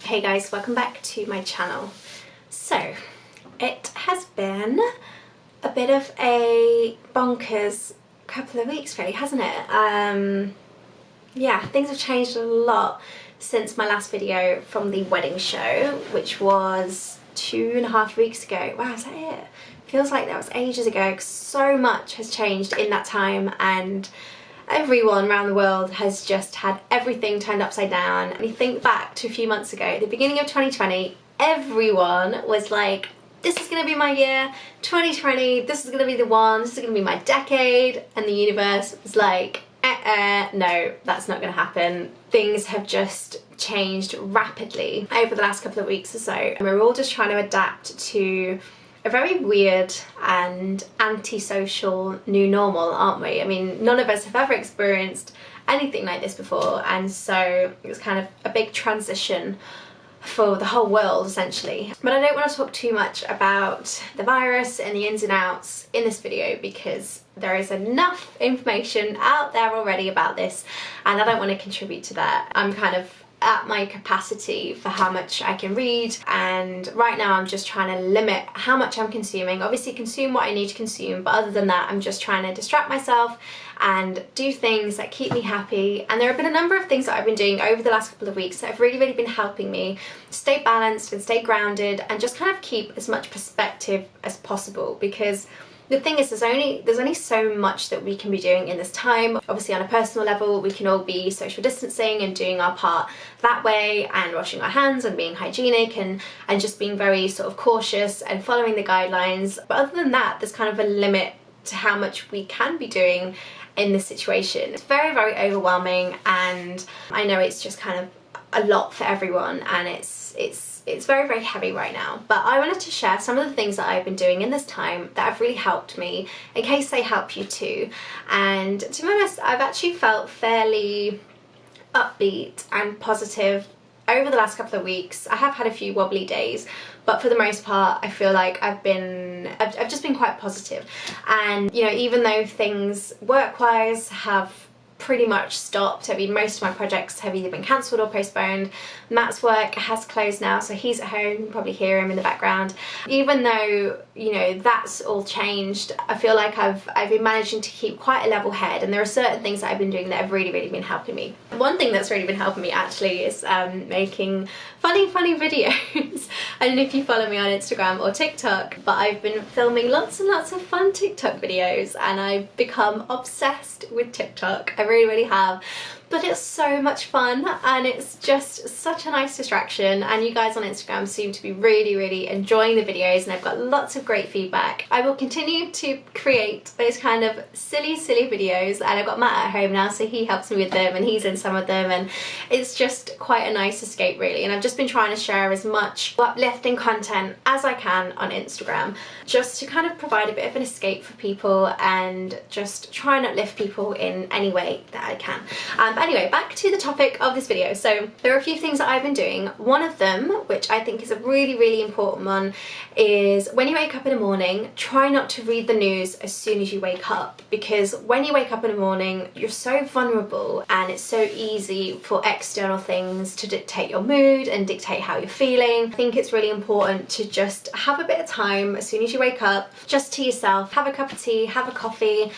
Hey guys, welcome back to my channel. So, it has been a bit of a bonkers couple of weeks really, hasn't it? Yeah, things have changed a lot since my last video from the wedding show, which was 2.5 weeks ago. Wow, is that it? Feels like that was ages ago, 'cause so much has changed in that time and everyone around the world has just had everything turned upside down. And you think back to a few months ago, at the beginning of 2020, everyone was like, this is going to be my year, 2020, this is going to be the one, this is going to be my decade. And the universe was like, no, that's not going to happen. Things have just changed rapidly over the last couple of weeks or so. And we're all just trying to adapt to a very weird and antisocial new normal, aren't we? I mean, none of us have ever experienced anything like this before, and so it was kind of a big transition for the whole world essentially. But I don't want to talk too much about the virus and the ins and outs in this video because there is enough information out there already about this and I don't want to contribute to that. I'm kind of at my capacity for how much I can read, and right now I'm just trying to limit how much I'm consuming. Obviously consume what I need to consume, but other than that I'm just trying to distract myself and do things that keep me happy. And there have been a number of things that I've been doing over the last couple of weeks that have really been helping me stay balanced and stay grounded and just kind of keep as much perspective as possible, because the thing is, there's only so much that we can be doing in this time. Obviously on a personal level we can all be social distancing and doing our part that way and washing our hands and being hygienic and just being very sort of cautious and following the guidelines. But other than that, there's kind of a limit to how much we can be doing in this situation. It's very overwhelming, and I know it's just kind of a lot for everyone, and it's very heavy right now. But I wanted to share some of the things that I've been doing in this time that have really helped me, in case they help you too. And to be honest, I've actually felt fairly upbeat and positive over the last couple of weeks. I have had a few wobbly days, but for the most part I feel like I've just been quite positive. And you know, even though things work-wise have pretty much stopped, I mean most of my projects have either been cancelled or postponed. Matt's work has closed now, so he's at home, you can probably hear him in the background. Even though, you know, that's all changed, I feel like I've been managing to keep quite a level head, and there are certain things that I've been doing that have really been helping me. One thing that's really been helping me actually is making funny videos. I don't know if you follow me on Instagram or TikTok, but I've been filming lots and lots of fun TikTok videos and I've become obsessed with TikTok. I really have. But it's so much fun and it's just such a nice distraction, and you guys on Instagram seem to be really enjoying the videos and I've got lots of great feedback. I will continue to create those kind of silly videos, and I've got Matt at home now, so he helps me with them and he's in some of them, and it's just quite a nice escape really. And I've just been trying to share as much uplifting content as I can on Instagram, just to kind of provide a bit of an escape for people and just try and uplift people in any way that I can. But anyway, back to the topic of this video. So there are a few things that I've been doing. One of them, which I think is a really important one, is when you wake up in the morning, try not to read the news as soon as you wake up, because when you wake up in the morning you're so vulnerable and it's so easy for external things to dictate your mood and dictate how you're feeling. I think it's really important to just have a bit of time as soon as you wake up, just to yourself. Have a cup of tea, have a coffee,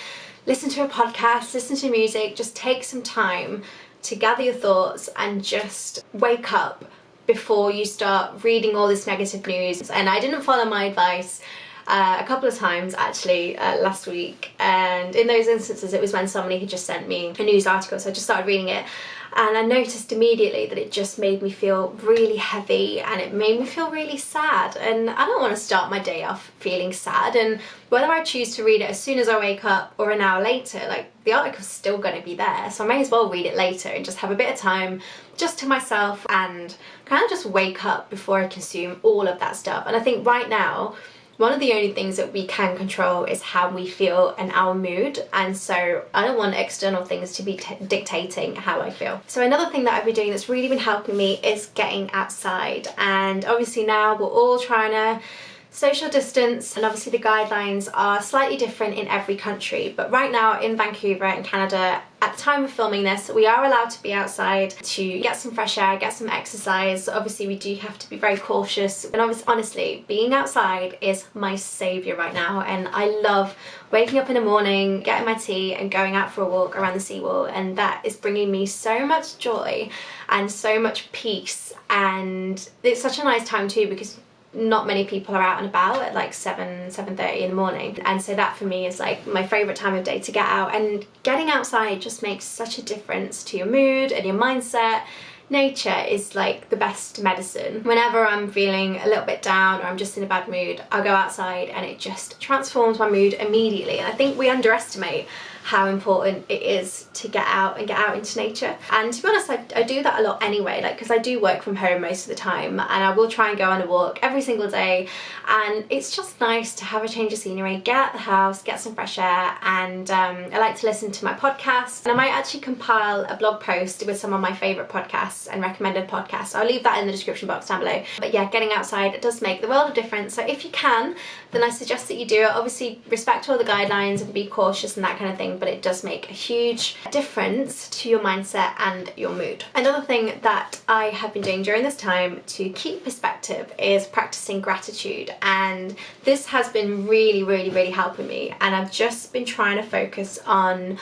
listen to a podcast, listen to music, just take some time to gather your thoughts and just wake up before you start reading all this negative news. And I didn't follow my advice a couple of times actually last week, and in those instances it was when somebody had just sent me a news article, so I just started reading it and I noticed immediately that it just made me feel really heavy and it made me feel really sad, and I don't want to start my day off feeling sad. And whether I choose to read it as soon as I wake up or an hour later, like, the article's still going to be there, so I may as well read it later and just have a bit of time just to myself and kind of just wake up before I consume all of that stuff. And I think right now one of the only things that we can control is how we feel and our mood, and so I don't want external things to be dictating how I feel. So another thing that I've been doing that's really been helping me is getting outside, and obviously now we're all trying to social distance, and obviously the guidelines are slightly different in every country, but right now in Vancouver in Canada, at the time of filming this, we are allowed to be outside to get some fresh air, get some exercise. Obviously we do have to be very cautious, and honestly, being outside is my saviour right now, and I love waking up in the morning, getting my tea and going out for a walk around the seawall, and that is bringing me so much joy and so much peace. And it's such a nice time too, because not many people are out and about at like 7:30 in the morning, and so that for me is like my favourite time of day to get out. And getting outside just makes such a difference to your mood and your mindset. Nature is like the best medicine. Whenever I'm feeling a little bit down or I'm just in a bad mood, I'll go outside and it just transforms my mood immediately. And I think we underestimate how important it is to get out and get out into nature. And to be honest, I do that a lot anyway, like, because I do work from home most of the time, and I will try and go on a walk every single day, and it's just nice to have a change of scenery, get out the house, get some fresh air. And I like to listen to my podcasts, and I might actually compile a blog post with some of my favourite podcasts and recommended podcasts. I'll leave that in the description box down below. But yeah, getting outside does make the world of difference, so if you can, then I suggest that you do it. Obviously respect all the guidelines and be cautious and that kind of thing, but it does make a huge difference to your mindset and your mood. Another thing that I have been doing during this time to keep perspective is practicing gratitude, and this has been really helping me. And I've just been trying to focus on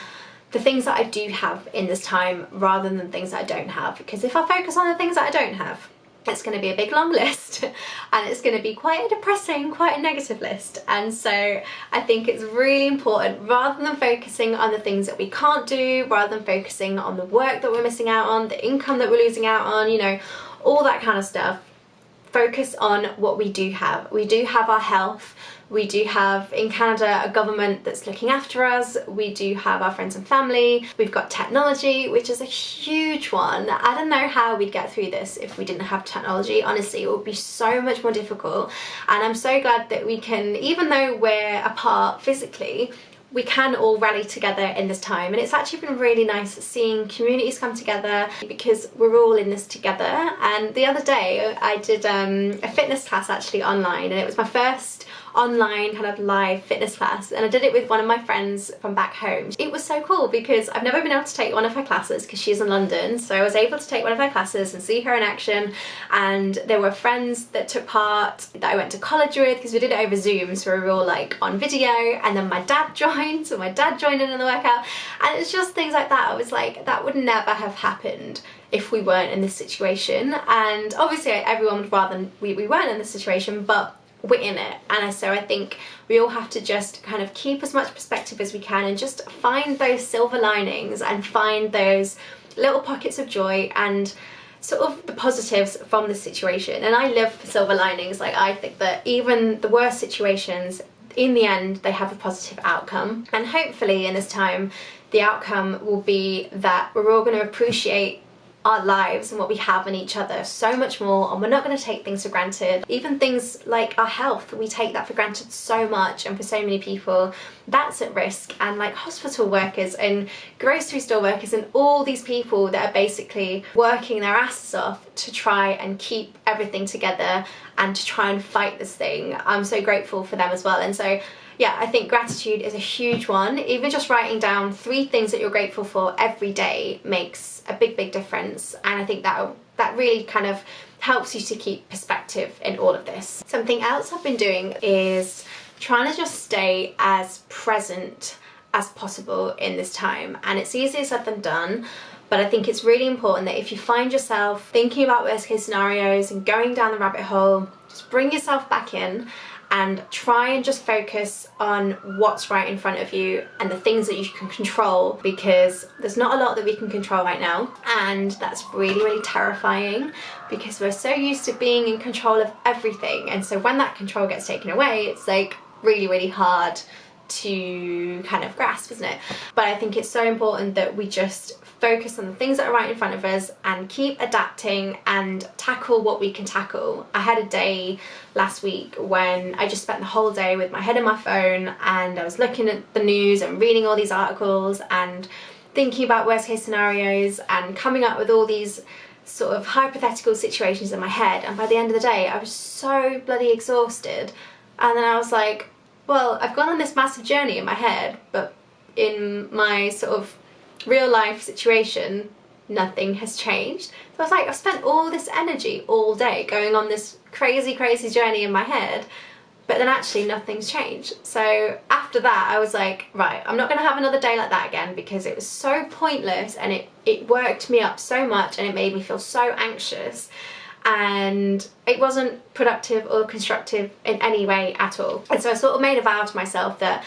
the things that I do have in this time rather than things that I don't have, because if I focus on the things that I don't have, it's going to be a big long list and it's going to be quite a depressing, quite a negative list. And so I think it's really important, rather than focusing on the things that we can't do, rather than focusing on the work that we're missing out on, the income that we're losing out on, you know, all that kind of stuff, focus on what we do have. We do have our health. We do have, in Canada, a government that's looking after us. We do have our friends and family. We've got technology, which is a huge one. I don't know how we'd get through this if we didn't have technology. Honestly, it would be so much more difficult. And I'm so glad that we can, even though we're apart physically, we can all rally together in this time. And it's actually been really nice seeing communities come together, because we're all in this together. And the other day I did a fitness class actually online, and it was my first online kind of live fitness class, and I did it with one of my friends from back home. It was so cool because I've never been able to take one of her classes because she's in London, so I was able to take one of her classes and see her in action. And there were friends that took part that I went to college with, because we did it over Zoom, so we were all like on video. And then my dad joined, so my dad joined in the workout, and it's just things like that. I was like, that would never have happened if we weren't in this situation. And obviously everyone would rather we weren't in this situation, but we're in it. And so I think we all have to just kind of keep as much perspective as we can and just find those silver linings and find those little pockets of joy and sort of the positives from the situation. And I live for silver linings. Like, I think that even the worst situations, in the end, they have a positive outcome. And hopefully in this time, the outcome will be that we're all going to appreciate our lives and what we have in each other so much more, and we're not going to take things for granted. Even things like our health, we take that for granted so much, and for so many people that's at risk. And like hospital workers and grocery store workers and all these people that are basically working their asses off to try and keep everything together and to try and fight this thing, I'm so grateful for them as well. And so yeah, I think gratitude is a huge one. Even just writing down 3 things that you're grateful for every day makes a big difference. And I think that really kind of helps you to keep perspective in all of this. Something else I've been doing is trying to just stay as present as possible in this time. And it's easier said than done, but I think it's really important that if you find yourself thinking about worst case scenarios and going down the rabbit hole, just bring yourself back in and try and just focus on what's right in front of you and the things that you can control, because there's not a lot that we can control right now, and that's really terrifying because we're so used to being in control of everything. And so when that control gets taken away, it's like really hard to kind of grasp, isn't it? But I think it's so important that we just focus on the things that are right in front of us and keep adapting and tackle what we can tackle. I had a day last week when I just spent the whole day with my head in my phone, and I was looking at the news and reading all these articles and thinking about worst case scenarios and coming up with all these sort of hypothetical situations in my head. And by the end of the day, I was so bloody exhausted. And then I was like, well, I've gone on this massive journey in my head, but in my sort of real life situation, nothing has changed. So I was like, I've spent all this energy all day going on this crazy, crazy journey in my head, but then actually nothing's changed. So after that, I was like, right, I'm not gonna have another day like that again, because it was so pointless, and it worked me up so much, and it made me feel so anxious, and it wasn't productive or constructive in any way at all. And so I sort of made a vow to myself that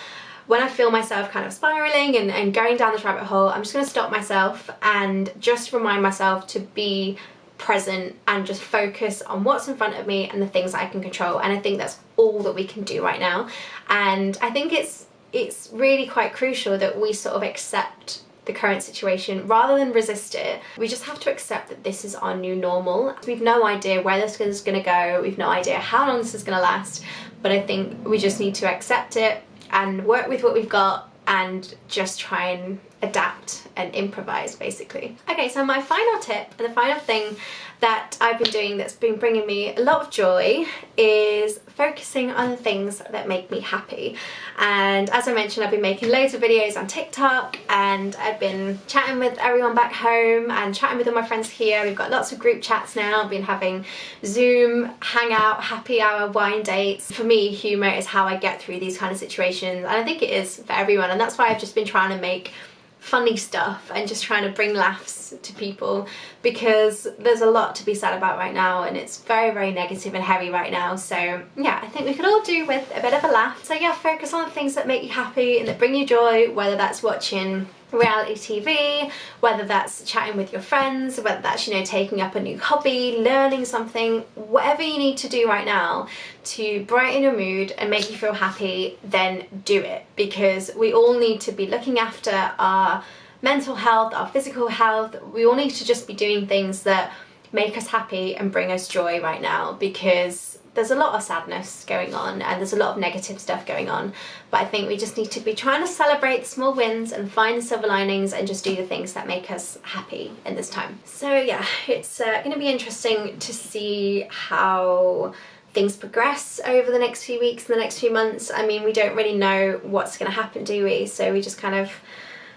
when I feel myself kind of spiraling and going down this rabbit hole, I'm just going to stop myself and just remind myself to be present and just focus on what's in front of me and the things that I can control. And I think that's all that we can do right now. And I think it's really quite crucial that we sort of accept the current situation rather than resist it. We just have to accept that this is our new normal. We've no idea where this is going to go, we've no idea how long this is going to last, but I think we just need to accept it and work with what we've got and just try and adapt and improvise, basically. Okay, so my final tip and the final thing that I've been doing that's been bringing me a lot of joy is focusing on the things that make me happy. And as I mentioned, I've been making loads of videos on TikTok, and I've been chatting with everyone back home and chatting with all my friends here. We've got lots of group chats now. I've been having Zoom, hangout, happy hour, wine dates. For me, humour is how I get through these kind of situations, and I think it is for everyone, and that's why I've just been trying to make funny stuff and just trying to bring laughs to people, because there's a lot to be said about right now, and it's very, very negative and heavy right now. So yeah, I think we could all do with a bit of a laugh. So yeah, focus on the things that make you happy and that bring you joy, whether that's watching reality TV, whether that's chatting with your friends, whether that's, you know, taking up a new hobby, learning something, whatever you need to do right now to brighten your mood and make you feel happy, then do it, because we all need to be looking after our mental health, our physical health. We all need to just be doing things that make us happy and bring us joy right now, because there's a lot of sadness going on and there's a lot of negative stuff going on, but I think we just need to be trying to celebrate the small wins and find the silver linings and just do the things that make us happy in this time. So yeah, it's going to be interesting to see how things progress over the next few weeks and the next few months. I mean, we don't really know what's going to happen, do we? So we just kind of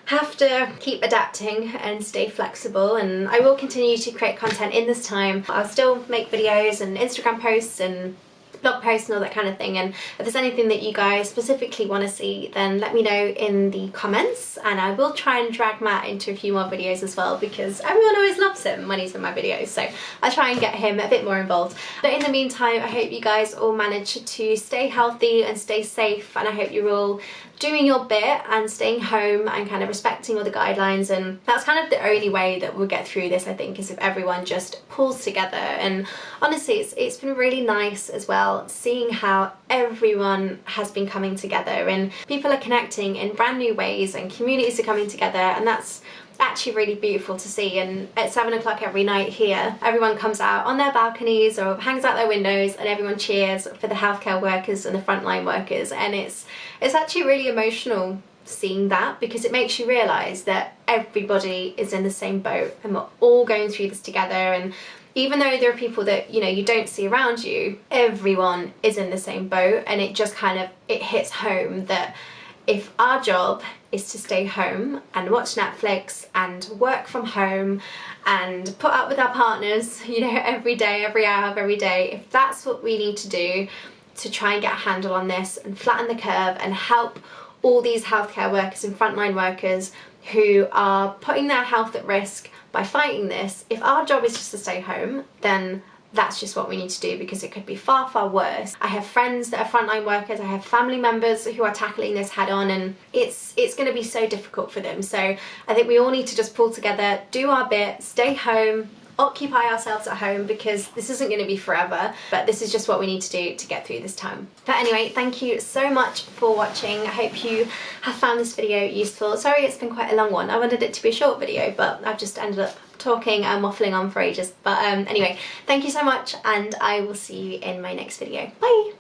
have to keep adapting and stay flexible, and I will continue to create content in this time. I'll still make videos and Instagram posts and blog posts and all that kind of thing, and if there's anything that you guys specifically want to see, then let me know in the comments, and I will try and drag Matt into a few more videos as well, because everyone always loves him when he's in my videos, so I'll try and get him a bit more involved. But in the meantime, I hope you guys all manage to stay healthy and stay safe, and I hope you're all doing your bit and staying home and kind of respecting all the guidelines. And that's kind of the only way that we'll get through this, I think, is if everyone just pulls together. And honestly, it's been really nice as well seeing how everyone has been coming together, and people are connecting in brand new ways and communities are coming together, and that's actually really beautiful to see. And at 7 o'clock every night here, everyone comes out on their balconies or hangs out their windows, and everyone cheers for the healthcare workers and the frontline workers, and it's actually really emotional seeing that, because it makes you realise that everybody is in the same boat and we're all going through this together. And even though there are people that, you know, you don't see around you, everyone is in the same boat, and it just kind of, it hits home that if our job is to stay home and watch Netflix and work from home and put up with our partners, you know, every day, every hour of every day, if that's what we need to do to try and get a handle on this and flatten the curve and help all these healthcare workers and frontline workers who are putting their health at risk by fighting this, if our job is just to stay home, then that's just what we need to do, because it could be far, far worse. I have friends that are frontline workers, I have family members who are tackling this head on, and it's going to be so difficult for them. So I think we all need to just pull together, do our bit, stay home, occupy ourselves at home, because this isn't going to be forever, but this is just what we need to do to get through this time. But anyway, thank you so much for watching. I hope you have found this video useful. Sorry it's been quite a long one. I wanted it to be a short video, but I've just ended up talking and waffling on for ages. But anyway, thank you so much, and I will see you in my next video. Bye!